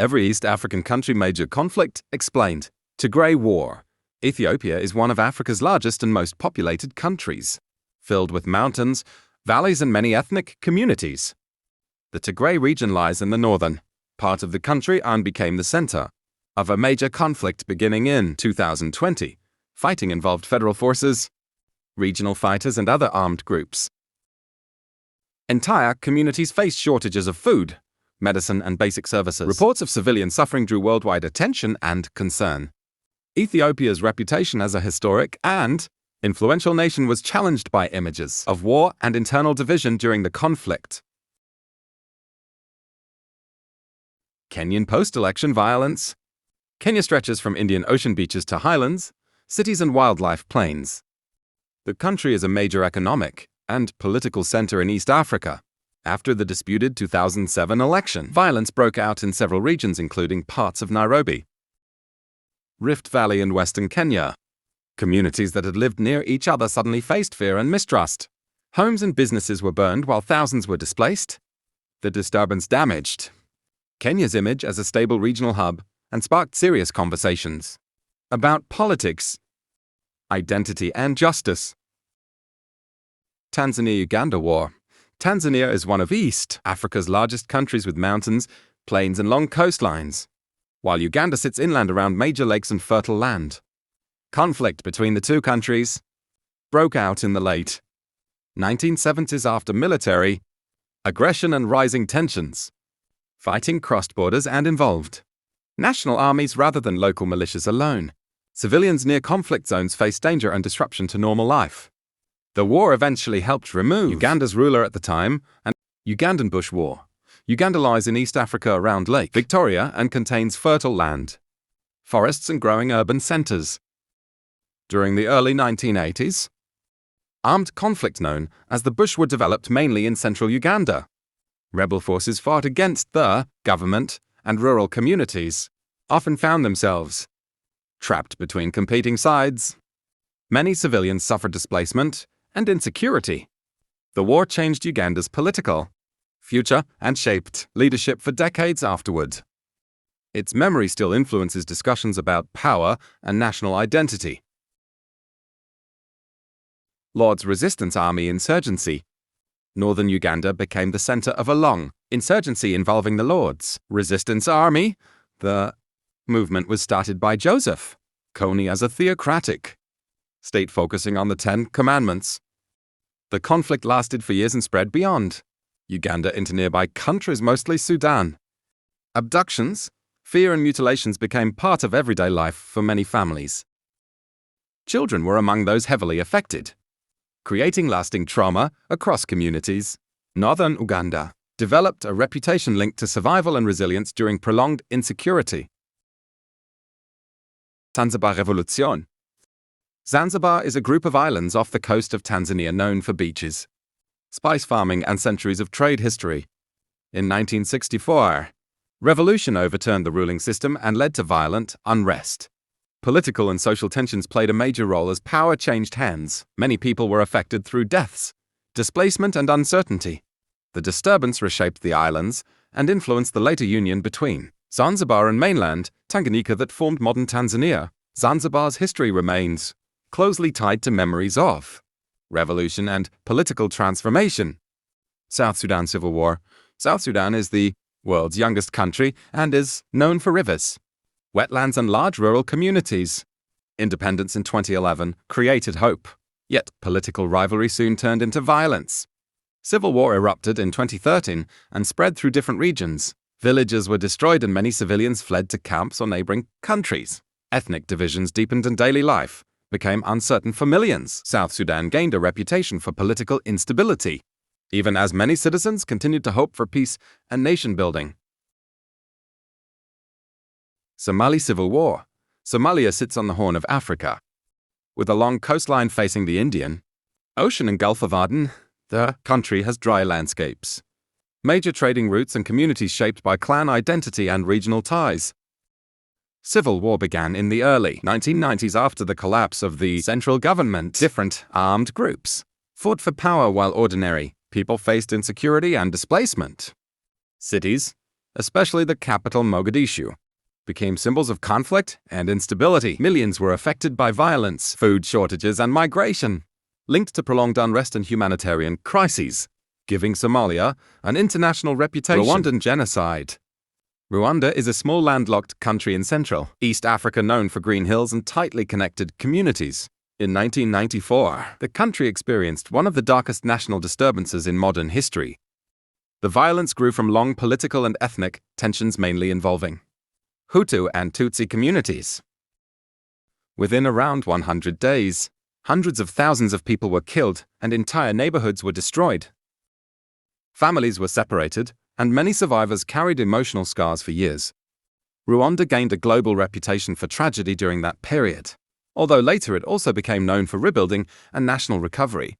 Every East African country major conflict explained. Tigray War. Ethiopia is one of Africa's largest and most populated countries, filled with mountains, valleys and many ethnic communities. The Tigray region lies in the northern part of the country and became the center of a major conflict beginning in 2020. Fighting involved federal forces, regional fighters and other armed groups. Entire communities faced shortages of food, medicine and basic services. Reports of civilian suffering drew worldwide attention and concern. Ethiopia's reputation as a historic and influential nation was challenged by images of war and internal division during the conflict. Kenyan post-election violence. Kenya stretches from Indian Ocean beaches to highlands, cities and wildlife plains. The country is a major economic and political center in East Africa. After the disputed 2007 election, violence broke out in several regions including parts of Nairobi, Rift Valley and Western Kenya. Communities that had lived near each other suddenly faced fear and mistrust. Homes and businesses were burned while thousands were displaced. The disturbance damaged Kenya's image as a stable regional hub and sparked serious conversations about politics, identity and justice. Tanzania-Uganda War. Tanzania is one of East Africa's largest countries with mountains, plains and long coastlines, while Uganda sits inland around major lakes and fertile land. Conflict between the two countries broke out in the late 1970s after military aggression and rising tensions. Fighting crossed borders and involved national armies rather than local militias alone. Civilians near conflict zones faced danger and disruption to normal life. The war eventually helped remove Uganda's ruler at the time, and Ugandan Bush War. Uganda lies in East Africa around Lake Victoria and contains fertile land, forests and growing urban centers. During the early 1980s, armed conflict known as the Bush War developed mainly in central Uganda. Rebel forces fought against the government, and rural communities often found themselves trapped between competing sides. Many civilians suffered displacement and insecurity. The war changed Uganda's political future and shaped leadership for decades afterward. Its memory still influences discussions about power and national identity. Lord's Resistance Army insurgency. Northern Uganda became the center of a long insurgency involving the Lord's Resistance Army. The movement was started by Joseph Kony as a theocratic state focusing on the Ten Commandments. The conflict lasted for years and spread beyond Uganda into nearby countries, mostly Sudan. Abductions, fear and mutilations became part of everyday life for many families. Children were among those heavily affected, creating lasting trauma across communities. Northern Uganda developed a reputation linked to survival and resilience during prolonged insecurity. Zanzibar Revolution. Zanzibar is a group of islands off the coast of Tanzania known for beaches, spice farming and centuries of trade history. In 1964, revolution overturned the ruling system and led to violent unrest. Political and social tensions played a major role as power changed hands. Many people were affected through deaths, displacement and uncertainty. The disturbance reshaped the islands and influenced the later union between Zanzibar and mainland Tanganyika that formed modern Tanzania. Zanzibar's history remains closely tied to memories of revolution and political transformation. South Sudan Civil War. South Sudan is the world's youngest country and is known for rivers, wetlands and large rural communities. Independence in 2011 created hope, yet political rivalry soon turned into violence. Civil war erupted in 2013 and spread through different regions. Villages were destroyed and many civilians fled to camps or neighboring countries. Ethnic divisions deepened and daily life became uncertain for millions. South Sudan gained a reputation for political instability, even as many citizens continued to hope for peace and nation-building. Somali Civil War. Somalia sits on the Horn of Africa, with a long coastline facing the Indian Ocean and Gulf of Aden. The country has dry landscapes, major trading routes and communities shaped by clan identity and regional ties. Civil war began in the early 1990s after the collapse of the central government. Different armed groups fought for power while ordinary people faced insecurity and displacement. Cities especially the capital Mogadishu, became symbols of conflict and instability. Millions were affected by violence, food shortages, and migration, linked to prolonged unrest and humanitarian crises, giving Somalia an international reputation. Rwandan genocide. Rwanda is a small landlocked country in Central East Africa known for green hills and tightly connected communities. In 1994, the country experienced one of the darkest national disturbances in modern history. The violence grew from long political and ethnic tensions mainly involving Hutu and Tutsi communities. Within around 100 days, hundreds of thousands of people were killed and entire neighborhoods were destroyed. Families were separated, and many survivors carried emotional scars for years. Rwanda gained a global reputation for tragedy during that period, although later it also became known for rebuilding and national recovery.